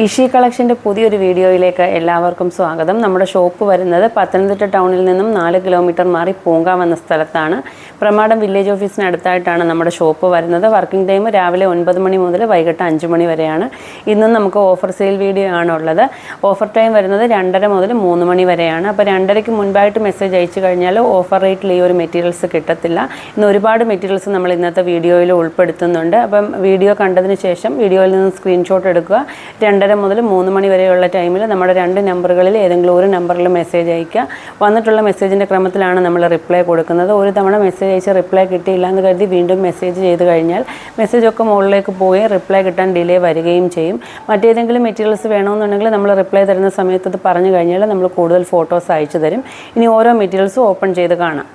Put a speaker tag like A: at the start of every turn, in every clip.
A: ഇഷി കളക്ഷൻ്റെ പുതിയൊരു വീഡിയോയിലേക്ക് എല്ലാവർക്കും സ്വാഗതം. നമ്മുടെ ഷോപ്പ് വരുന്നത് പത്തനംതിട്ട ടൗണിൽ നിന്നും 4 കിലോമീറ്റർ മാറി പൂങ്കാവ് എന്ന സ്ഥലത്താണ്. പ്രമാടം വില്ലേജ് ഓഫീസിനടുത്തായിട്ടാണ് നമ്മുടെ ഷോപ്പ് വരുന്നത്. വർക്കിംഗ് ടൈം രാവിലെ 9 മണി മുതൽ വൈകിട്ട് 5 മണി വരെയാണ്. ഇന്നും നമുക്ക് ഓഫർ സെയിൽ വീഡിയോ ആണുള്ളത്. ഓഫർ ടൈം വരുന്നത് 2:30 മുതൽ 3 മണി വരെയാണ്. അപ്പോൾ 2:30ക്ക് മുൻപായിട്ട് മെസ്സേജ് അയച്ചു കഴിഞ്ഞാൽ ഓഫർ റേറ്റിൽ ഈ ഒരു മെറ്റീരിയൽസ് കിട്ടത്തില്ല. ഇന്ന് ഒരുപാട് മെറ്റീരിയൽസ് നമ്മൾ ഇന്നത്തെ വീഡിയോയിൽ ഉൾപ്പെടുത്തുന്നുണ്ട്. അപ്പം വീഡിയോ കണ്ടതിന് ശേഷം വീഡിയോയിൽ നിന്ന് സ്ക്രീൻഷോട്ട് എടുക്കുക. 2:30 മുതൽ 3 മണി വരെയുള്ള ടൈമിൽ നമ്മുടെ 2 നമ്പറുകളിൽ ഏതെങ്കിലും ഒരു നമ്പറിൽ മെസ്സേജ് അയക്കുക. വന്നിട്ടുള്ള മെസ്സേജിൻ്റെ ക്രമത്തിലാണ് നമ്മൾ റിപ്ലൈ കൊടുക്കുന്നത്. ഒരു തവണ മെസ്സേജ് അയച്ച് റിപ്ലൈ കിട്ടിയില്ല എന്ന് കരുതി വീണ്ടും മെസ്സേജ് ചെയ്ത് കഴിഞ്ഞാൽ മെസ്സേജൊക്കെ മുകളിലേക്ക് പോയി റിപ്ലൈ കിട്ടാൻ ഡിലേ വരികയും ചെയ്യും. മറ്റേതെങ്കിലും മെറ്റീരിയൽസ് വേണമെന്നുണ്ടെങ്കിൽ നമ്മൾ റിപ്ലൈ തരുന്ന സമയത്ത് അത് പറഞ്ഞു കഴിഞ്ഞാൽ നമ്മൾ കൂടുതൽ ഫോട്ടോസ് അയച്ചു തരും. ഇനി ഓരോ മെറ്റീരിയൽസും ഓപ്പൺ ചെയ്ത് കാണാം.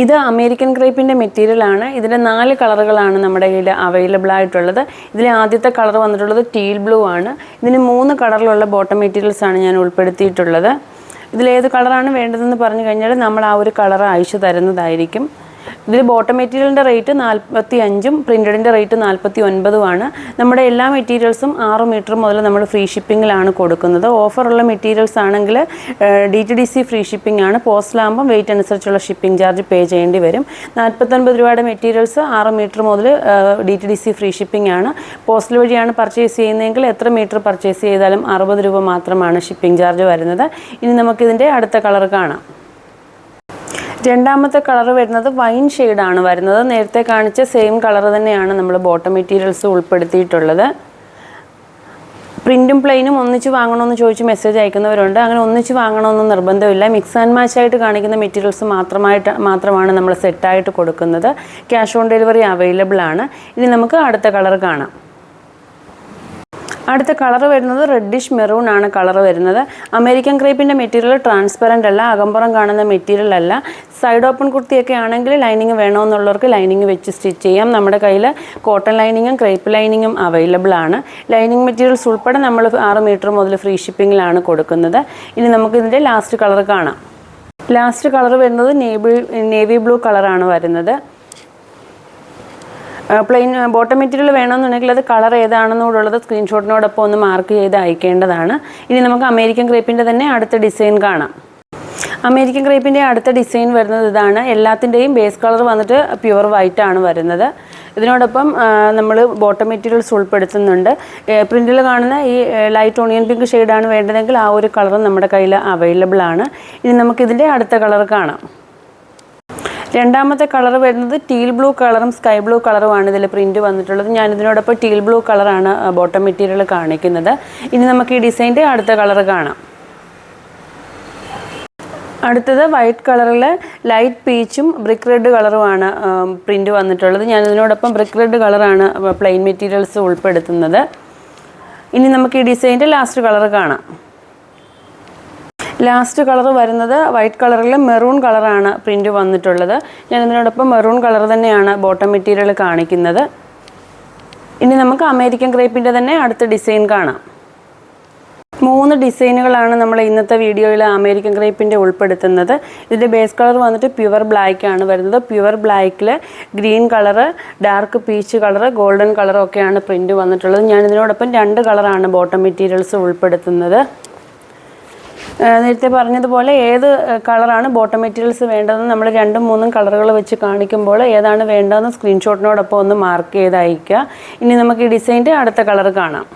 A: ഇത് അമേരിക്കൻ ക്രേപ്പിൻ്റെ മെറ്റീരിയലാണ്. ഇതിൻ്റെ 4 കളറുകളാണ് നമ്മുടെ കയ്യിൽ അവൈലബിൾ ആയിട്ടുള്ളത്. ഇതിലെ ആദ്യത്തെ കളർ വന്നിട്ടുള്ളത് ടീൽ ബ്ലൂ ആണ്. ഇതിന് 3 കളറിലുള്ള ബോട്ടം മെറ്റീരിയൽസാണ് ഞാൻ ഉൾപ്പെടുത്തിയിട്ടുള്ളത്. ഇതിലേത് കളറാണ് വേണ്ടതെന്ന് പറഞ്ഞു കഴിഞ്ഞാൽ നമ്മൾ ആ ഒരു കളർ അയച്ചു തരുന്നതായിരിക്കും. ഇതിൽ ബോട്ടം മെറ്റീരിയലിൻ്റെ റേറ്റ് 45ഉം പ്രിൻറ്റഡിൻ്റെ റേറ്റ് 49ഉമാണ്. നമ്മുടെ എല്ലാ മെറ്റീരിയൽസും 6 മീറ്റർ മുതൽ നമ്മൾ ഫ്രീ ഷിപ്പിങ്ങിലാണ് കൊടുക്കുന്നത്. ഓഫറുള്ള മെറ്റീരിയൽസ് ആണെങ്കിൽ DTDC ഫ്രീ ഷിപ്പിംഗ് ആണ്. പോസ്റ്റിലാകുമ്പം വെയിറ്റ് അനുസരിച്ചുള്ള ഷിപ്പിംഗ് ചാർജ് പേ ചെയ്യേണ്ടി വരും. 49 രൂപയുടെ മെറ്റീരിയൽസ് 6 മീറ്റർ മുതൽ DTDC ഫ്രീ ഷിപ്പിംഗ് ആണ്. പോസ്റ്റൽ വഴിയാണ് പർച്ചേസ് ചെയ്യുന്നതെങ്കിൽ എത്ര മീറ്റർ പർച്ചേസ് ചെയ്താലും 60 രൂപ മാത്രമാണ് ഷിപ്പിംഗ് ചാർജ് വരുന്നത്. ഇനി നമുക്കിതിൻ്റെ അടുത്ത കളർ കാണാം. രണ്ടാമത്തെ കളർ വരുന്നത് വൈൻ ഷെയ്ഡാണ് വരുന്നത്. നേരത്തെ കാണിച്ച സെയിം കളർ തന്നെയാണ് നമ്മൾ ബോട്ടം മെറ്റീരിയൽസ് ഉൾപ്പെടുത്തിയിട്ടുള്ളത്. പ്രിൻറ്റും പ്ലെയിനും ഒന്നിച്ച് വാങ്ങണമെന്ന് ചോദിച്ച് മെസ്സേജ് അയക്കുന്നവരുണ്ട്. അങ്ങനെ ഒന്നിച്ച് വാങ്ങണമെന്ന് നിർബന്ധമില്ല. മിക്സ് ആൻഡ് മാച്ച് ആയിട്ട് കാണിക്കുന്ന മെറ്റീരിയൽസ് മാത്രമാണ് നമ്മൾ സെറ്റായിട്ട് കൊടുക്കുന്നത്. ക്യാഷ് ഓൺ ഡെലിവറി അവൈലബിൾ ആണ്. ഇനി നമുക്ക് അടുത്ത കളർ കാണാം. അടുത്ത കളർ വരുന്നത് റെഡിഷ് മെറൂൺ ആണ് കളർ വരുന്നത്. അമേരിക്കൻ ക്രേപ്പിൻ്റെ മെറ്റീരിയൽ ട്രാൻസ്പെറൻ്റ് അല്ല, അകമ്പുറം കാണുന്ന മെറ്റീരിയൽ അല്ല. സൈഡ് ഓപ്പൺ കുർത്തിയൊക്കെ ആണെങ്കിൽ ലൈനിങ് വേണമെന്നുള്ളവർക്ക് ലൈനിങ് വെച്ച് സ്റ്റിച്ച് ചെയ്യാം. നമ്മുടെ കയ്യിൽ കോട്ടൺ ലൈനിങ്ങും ക്രേപ്പ് ലൈനിങ്ങും അവൈലബിൾ ആണ്. ലൈനിങ് മെറ്റീരിയൽസ് ഉൾപ്പെടെ നമ്മൾ 6 മീറ്റർ മുതൽ ഫ്രീ ഷിപ്പിങ്ങിലാണ് കൊടുക്കുന്നത്. ഇനി നമുക്കിതിൻ്റെ ലാസ്റ്റ് കളർ കാണാം. ലാസ്റ്റ് കളർ വരുന്നത് നേവി ബ്ലൂ കളറാണ് വരുന്നത്. പ്ലെയിൻ ബോട്ടം മെറ്റീരിയൽ വേണമെന്നുണ്ടെങ്കിൽ അത് കളർ ഏതാണെന്നുള്ളത് സ്ക്രീൻഷോട്ടിനോടൊപ്പം ഒന്ന് മാർക്ക് ചെയ്ത് അയക്കേണ്ടതാണ്. ഇനി നമുക്ക് അമേരിക്കൻ ക്രേപ്പിൻ്റെ തന്നെ അടുത്ത ഡിസൈൻ കാണാം. അമേരിക്കൻ ക്രേപ്പിൻ്റെ അടുത്ത ഡിസൈൻ വരുന്നത് ഇതാണ്. എല്ലാത്തിൻ്റെയും ബേസ് കളർ വന്നിട്ട് പ്യുവർ വൈറ്റ് ആണ് വരുന്നത്. ഇതിനോടൊപ്പം നമ്മൾ ബോട്ടം മെറ്റീരിയൽസ് ഉൾപ്പെടുത്തുന്നുണ്ട്. പ്രിൻറ്റിൽ കാണുന്ന ഈ ലൈറ്റ് ഓണിയൻ പിങ്ക് ഷെയ്ഡാണ് വേണ്ടതെങ്കിൽ ആ ഒരു കളർ നമ്മുടെ കയ്യിൽ അവൈലബിൾ ആണ്. ഇനി നമുക്കിതിൻ്റെ അടുത്ത കളർ കാണാം. രണ്ടാമത്തെ കളർ വരുന്നത് ടീൽ ബ്ലൂ കളറും സ്കൈ ബ്ലൂ കളറുമാണ് ഇതിൽ പ്രിൻറ്റ് വന്നിട്ടുള്ളത്. ഞാനിതിനോടൊപ്പം ടീൽ ബ്ലൂ കളറാണ് ബോട്ടം മെറ്റീരിയൽ കാണിക്കുന്നത്. ഇനി നമുക്ക് ഈ ഡിസൈൻ്റെ അടുത്ത കളർ കാണാം. അടുത്തത് വൈറ്റ് കളറിൽ ലൈറ്റ് പീച്ചും ബ്രിക്ക് റെഡ് കളറുമാണ് പ്രിൻറ്റ് വന്നിട്ടുള്ളത്. ഞാനിതിനോടൊപ്പം ബ്രിക്ക് റെഡ് കളറാണ് പ്ലെയിൻ മെറ്റീരിയൽസ് ഉൾപ്പെടുത്തുന്നത്. ഇനി നമുക്ക് ഈ ഡിസൈൻ്റെ ലാസ്റ്റ് കളർ കാണാം. ലാസ്റ്റ് കളർ വരുന്നത് വൈറ്റ് കളറിൽ മെറൂൺ കളറാണ് പ്രിൻറ്റ് വന്നിട്ടുള്ളത്. ഞാൻ ഇതിനോടൊപ്പം മെറൂൺ കളർ തന്നെയാണ് ബോട്ടം മെറ്റീരിയൽ കാണിക്കുന്നത്. ഇനി നമുക്ക് അമേരിക്കൻ ക്രേപ്പിൻ്റെ തന്നെ അടുത്ത ഡിസൈൻ കാണാം. 3 ഡിസൈനുകളാണ് നമ്മൾ ഇന്നത്തെ വീഡിയോയിൽ അമേരിക്കൻ ക്രേപ്പിൻ്റെ ഉൾപ്പെടുത്തുന്നത്. ഇതിൻ്റെ ബേസ് കളർ വന്നിട്ട് പ്യുവർ ബ്ലാക്ക് ആണ് വരുന്നത്. പ്യുവർ ബ്ലാക്കിൽ green colour, dark peach colour, golden കളറൊക്കെയാണ് പ്രിൻറ്റ് വന്നിട്ടുള്ളത്. ഞാൻ ഇതിനോടൊപ്പം 2 കളറാണ് ബോട്ടം മെറ്റീരിയൽസ് ഉൾപ്പെടുത്തുന്നത്. നേരത്തെ പറഞ്ഞതുപോലെ ഏത് കളറാണ് ബോട്ടം മെറ്റീരിയൽസ് വേണ്ടതെന്ന് നമ്മൾ 2-3 കളറുകൾ വെച്ച് കാണിക്കുമ്പോൾ ഏതാണ് വേണ്ടതെന്ന് സ്ക്രീൻഷോട്ടിനോടൊപ്പം ഒന്ന് മാർക്ക് ചെയ്ത് അയയ്ക്കുക. ഇനി നമുക്ക് ഈ ഡിസൈൻ്റെ അടുത്ത കളർ കാണാം.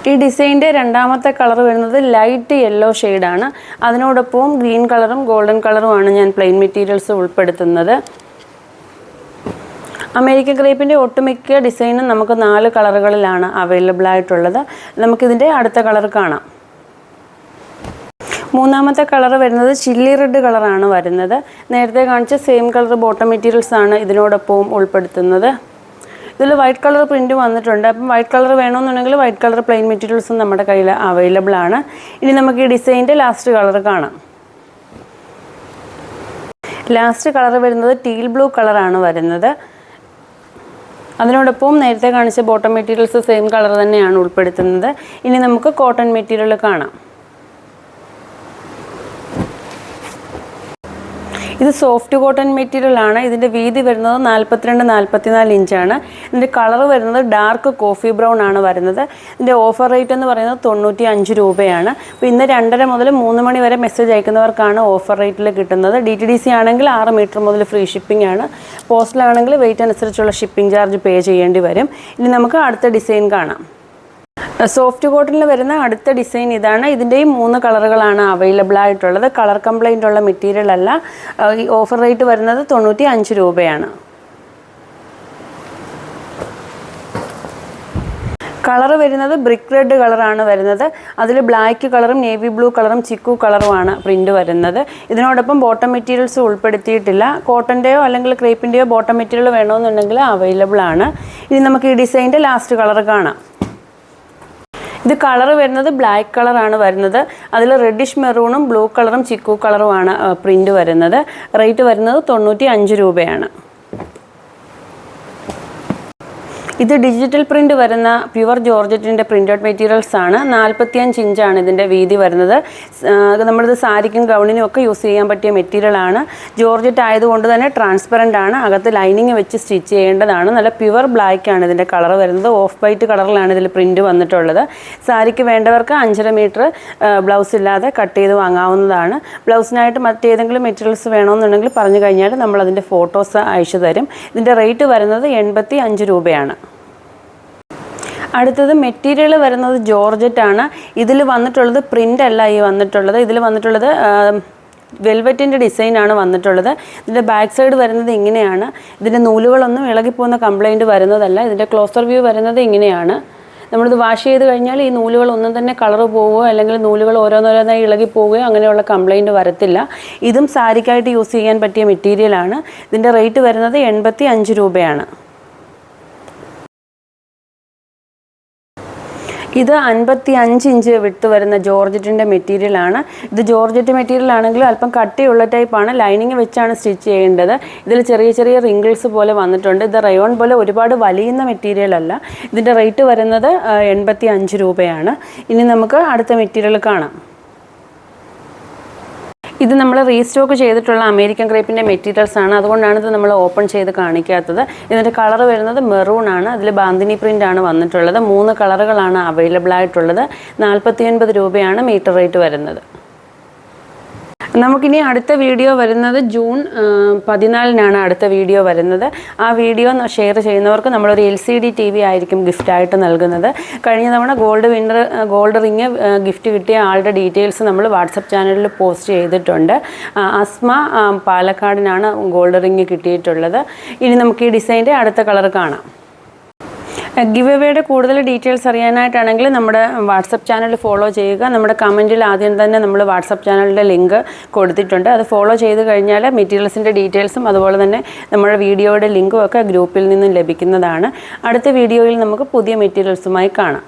A: ഈ ഡിസൈൻ്റെ രണ്ടാമത്തെ കളർ വരുന്നത് ലൈറ്റ് യെല്ലോ ഷെയ്ഡാണ്. അതിനോടൊപ്പവും ഗ്രീൻ കളറും ഗോൾഡൻ കളറുമാണ് ഞാൻ പ്ലെയിൻ മെറ്റീരിയൽസ് ഉൾപ്പെടുത്തുന്നത്. അമേരിക്കൻ ക്രേപ്പിൻ്റെ ഒട്ടുമിക്ക ഡിസൈനും നമുക്ക് 4 കളറുകളിലാണ് അവൈലബിൾ ആയിട്ടുള്ളത്. നമുക്കിതിൻ്റെ അടുത്ത കളർ കാണാം. മൂന്നാമത്തെ കളർ വരുന്നത് ചില്ലി റെഡ് കളറാണ് വരുന്നത്. നേരത്തെ കാണിച്ച സെയിം കളർ ബോട്ടം മെറ്റീരിയൽസ് ആണ് ഇതിനോടൊപ്പവും ഉൾപ്പെടുത്തുന്നത്. ഇതിൽ വൈറ്റ് കളർ പ്രിൻറ്റ് വന്നിട്ടുണ്ട്. അപ്പം വൈറ്റ് കളർ വേണമെന്നുണ്ടെങ്കിൽ വൈറ്റ് കളർ പ്ലെയിൻ മെറ്റീരിയൽസും നമ്മുടെ കയ്യിൽ അവൈലബിൾ ആണ്. ഇനി നമുക്ക് ഈ ഡിസൈൻ്റെ ലാസ്റ്റ് കളർ കാണാം. ലാസ്റ്റ് കളർ വരുന്നത് ടീൽ ബ്ലൂ കളറാണ് വരുന്നത്. അതിനോടൊപ്പം നേരത്തെ കാണിച്ച ബോട്ടം മെറ്റീരിയൽസ് സെയിം കളർ തന്നെയാണ് ഉൾപ്പെടുത്തുന്നത്. ഇനി നമുക്ക് കോട്ടൺ മെറ്റീരിയൽ കാണാം. ഇത് സോഫ്റ്റ് കോട്ടൺ മെറ്റീരിയൽ ആണ്. ഇതിൻ്റെ വീതി വരുന്നത് 42-44 ഇഞ്ചാണ്. ഇതിൻ്റെ കളർ വരുന്നത് ഡാർക്ക് കോഫി ബ്രൗൺ ആണ് വരുന്നത്. ഇതിൻ്റെ ഓഫർ റേറ്റ് എന്ന് പറയുന്നത് 95 രൂപയാണ്. അപ്പോൾ ഇന്ന് 2:30 മുതൽ 3 മണി വരെ മെസ്സേജ് അയക്കുന്നവർക്കാണ് ഓഫർ റേറ്റിൽ കിട്ടുന്നത്. DTDC ആണെങ്കിൽ 6 മീറ്റർ മുതൽ ഫ്രീ ഷിപ്പിംഗ് ആണ്. പോസ്റ്റിലാണെങ്കിൽ വെയിറ്റ് അനുസരിച്ചുള്ള ഷിപ്പിംഗ് ചാർജ് പേ ചെയ്യേണ്ടി വരും. ഇനി നമുക്ക് അടുത്ത ഡിസൈൻ കാണാം. സോഫ്റ്റ് കോട്ടണിൽ വരുന്ന അടുത്ത ഡിസൈൻ ഇതാണ്. ഇതിൻ്റെയും 3 കളറുകളാണ് അവൈലബിൾ ആയിട്ടുള്ളത്. കളർ കംപ്ലൈൻ്റ് ഉള്ള മെറ്റീരിയൽ അല്ല. ഈ ഓഫർ റേറ്റ് വരുന്നത് 95 രൂപയാണ്. കളർ വരുന്നത് ബ്രിക്ക് റെഡ് കളറാണ് വരുന്നത്. അതിൽ ബ്ലാക്ക് കളറും നേവി ബ്ലൂ കളറും ചിക്കു കളറുമാണ് പ്രിൻ്റ് വരുന്നത്. ഇതിനോടൊപ്പം ബോട്ടം മെറ്റീരിയൽസ് ഉൾപ്പെടുത്തിയിട്ടില്ല. കോട്ടൻ്റെയോ അല്ലെങ്കിൽ ക്രേപ്പിൻ്റെയോ ബോട്ടം മെറ്റീരിയൽ വേണമെന്നുണ്ടെങ്കിൽ അവൈലബിൾ ആണ്. ഇനി നമുക്ക് ഈ ഡിസൈൻ്റെ ലാസ്റ്റ് കളർ കാണാം. ഇത് കളർ വരുന്നത് ബ്ലാക്ക് കളറാണ് വരുന്നത്. അതിൽ റെഡിഷ് മെറൂണും ബ്ലൂ കളറും ചിക്കു കളറുമാണ് പ്രിൻ്റ് വരുന്നത്. റേറ്റ് വരുന്നത് 95 രൂപയാണ്. ഇത് ഡിജിറ്റൽ പ്രിൻ്റ് വരുന്ന പ്യുവർ ജോർജറ്റിൻ്റെ പ്രിൻ്റഡ് മെറ്റീരിയൽസ് ആണ്. 45 ഇഞ്ചാണ് ഇതിൻ്റെ വീതി വരുന്നത്. നമ്മളിത് സാരിക്കും ഗൗണിനും ഒക്കെ യൂസ് ചെയ്യാൻ പറ്റിയ മെറ്റീരിയലാണ്. ജോർജറ്റ് ആയതുകൊണ്ട് തന്നെ ട്രാൻസ്പെറൻ്റ് ആണ്. അകത്ത് ലൈനിങ് വെച്ച് സ്റ്റിച്ച് ചെയ്യേണ്ടതാണ്. നല്ല പ്യുവർ ബ്ലാക്ക് ആണ് ഇതിൻ്റെ കളർ വരുന്നത്. ഓഫ് വൈറ്റ് കളറിലാണ് ഇതിൽ പ്രിൻ്റ് വന്നിട്ടുള്ളത്. സാരിക്ക് വേണ്ടവർക്ക് 5.5 മീറ്റർ ബ്ലൗസ് ഇല്ലാതെ കട്ട് ചെയ്ത് വാങ്ങാവുന്നതാണ്. ബ്ലൗസിനായിട്ട് മറ്റേതെങ്കിലും മെറ്റീരിയൽസ് വേണമെന്നുണ്ടെങ്കിൽ പറഞ്ഞു കഴിഞ്ഞാൽ നമ്മളതിൻ്റെ ഫോട്ടോസ് അയച്ചു തരും. ഇതിൻ്റെ റേറ്റ് വരുന്നത് 85 രൂപയാണ്. അടുത്തത് മെറ്റീരിയൽ വരുന്നത് ജോർജറ്റ് ആണ്. ഇതിൽ വന്നിട്ടുള്ളത് പ്രിൻ്റ് അല്ല ഈ വന്നിട്ടുള്ളത്. ഇതിൽ വന്നിട്ടുള്ളത് വെൽവെറ്റിൻ്റെ ഡിസൈനാണ് വന്നിട്ടുള്ളത്. ഇതിൻ്റെ ബാക്ക് സൈഡ് വരുന്നത് ഇങ്ങനെയാണ്. ഇതിൻ്റെ നൂലുകളൊന്നും ഇളകിപ്പോകുന്ന കംപ്ലൈൻറ്റ് വരുന്നതല്ല. ഇതിൻ്റെ ക്ലോസർ വ്യൂ വരുന്നത് ഇങ്ങനെയാണ്. നമ്മളിത് വാഷ് ചെയ്ത് കഴിഞ്ഞാൽ ഈ നൂലുകളൊന്നും തന്നെ കളർ പോവുകയോ അല്ലെങ്കിൽ നൂലുകൾ ഓരോന്നോരോന്നായി ഇളകി പോവുകയോ അങ്ങനെയുള്ള കംപ്ലൈൻറ്റ് വരത്തില്ല. ഇതും സാരിക്കായിട്ട് യൂസ് ചെയ്യാൻ പറ്റിയ മെറ്റീരിയലാണ്. ഇതിൻ്റെ റേറ്റ് വരുന്നത് 85 രൂപയാണ്. ഇത് 55 ഇഞ്ച് വിട്ട് വരുന്ന ജോർജറ്റിൻ്റെ മെറ്റീരിയലാണ്. ഇത് ജോർജറ്റ് മെറ്റീരിയൽ ആണെങ്കിലും അല്പം കട്ടിയുള്ള ടൈപ്പാണ്. ലൈനിങ് വെച്ചാണ് സ്റ്റിച്ച് ചെയ്യേണ്ടത്. ഇതിൽ ചെറിയ ചെറിയ റിങ്കിൾസ് പോലെ വന്നിട്ടുണ്ട്. ഇത് റയോൺ പോലെ ഒരുപാട് വലിയുന്ന മെറ്റീരിയൽ അല്ല. ഇതിൻ്റെ റേറ്റ് വരുന്നത് 85 രൂപയാണ്. ഇനി നമുക്ക് അടുത്ത മെറ്റീരിയൽ കാണാം. ഇത് നമ്മൾ റീസ്റ്റോക്ക് ചെയ്തിട്ടുള്ള അമേരിക്കൻ ക്രേപ്പിൻ്റെ മെറ്റീരിയൽസ് ആണ്. അതുകൊണ്ടാണ് ഇത് നമ്മൾ ഓപ്പൺ ചെയ്ത് കാണിക്കാത്തത്. ഇതിൻ്റെ കളർ വരുന്നത് മെറൂൺ ആണ്. അതിൽ ബാന്തിനി പ്രിൻ്റ് ആണ് വന്നിട്ടുള്ളത്. 3 കളറുകളാണ് അവൈലബിൾ ആയിട്ടുള്ളത്. 49 രൂപയാണ് മീറ്റർ റേറ്റ് വരുന്നത്. നമുക്കിനി അടുത്ത വീഡിയോ വരുന്നത് ജൂൺ 14-നാണ് അടുത്ത വീഡിയോ വരുന്നത്. ആ വീഡിയോ ഷെയർ ചെയ്യുന്നവർക്ക് നമ്മളൊരു LCD TV ആയിരിക്കും ഗിഫ്റ്റായിട്ട് നൽകുന്നത്. കഴിഞ്ഞ തവണ ഗോൾഡ് റിങ് ഗിഫ്റ്റ് കിട്ടിയ ആളുടെ ഡീറ്റെയിൽസ് നമ്മൾ വാട്സപ്പ് ചാനലിൽ പോസ്റ്റ് ചെയ്തിട്ടുണ്ട്. അസ്മ പാലക്കാടിനാണ് ഗോൾഡ് റിങ് കിട്ടിയിട്ടുള്ളത്. ഇനി നമുക്ക് ഈ ഡിസൈൻ്റെ അടുത്ത കളർ കാണാം. ഗിവ് എവേയുടെ കൂടുതൽ ഡീറ്റെയിൽസ് അറിയാനായിട്ടാണെങ്കിൽ നമ്മുടെ വാട്സപ്പ് ചാനൽ ഫോളോ ചെയ്യുക. നമ്മുടെ കമൻറ്റിൽ ആദ്യം തന്നെ നമ്മൾ വാട്സപ്പ് ചാനലിൻ്റെ ലിങ്ക് കൊടുത്തിട്ടുണ്ട്. അത് ഫോളോ ചെയ്ത് കഴിഞ്ഞാൽ മെറ്റീരിയൽസിൻ്റെ ഡീറ്റെയിൽസും അതുപോലെ തന്നെ നമ്മുടെ വീഡിയോയുടെ ലിങ്കും ഒക്കെ ഗ്രൂപ്പിൽ നിന്നും ലഭിക്കുന്നതാണ്. അടുത്ത വീഡിയോയിൽ നമുക്ക് പുതിയ മെറ്റീരിയൽസുമായി കാണാം.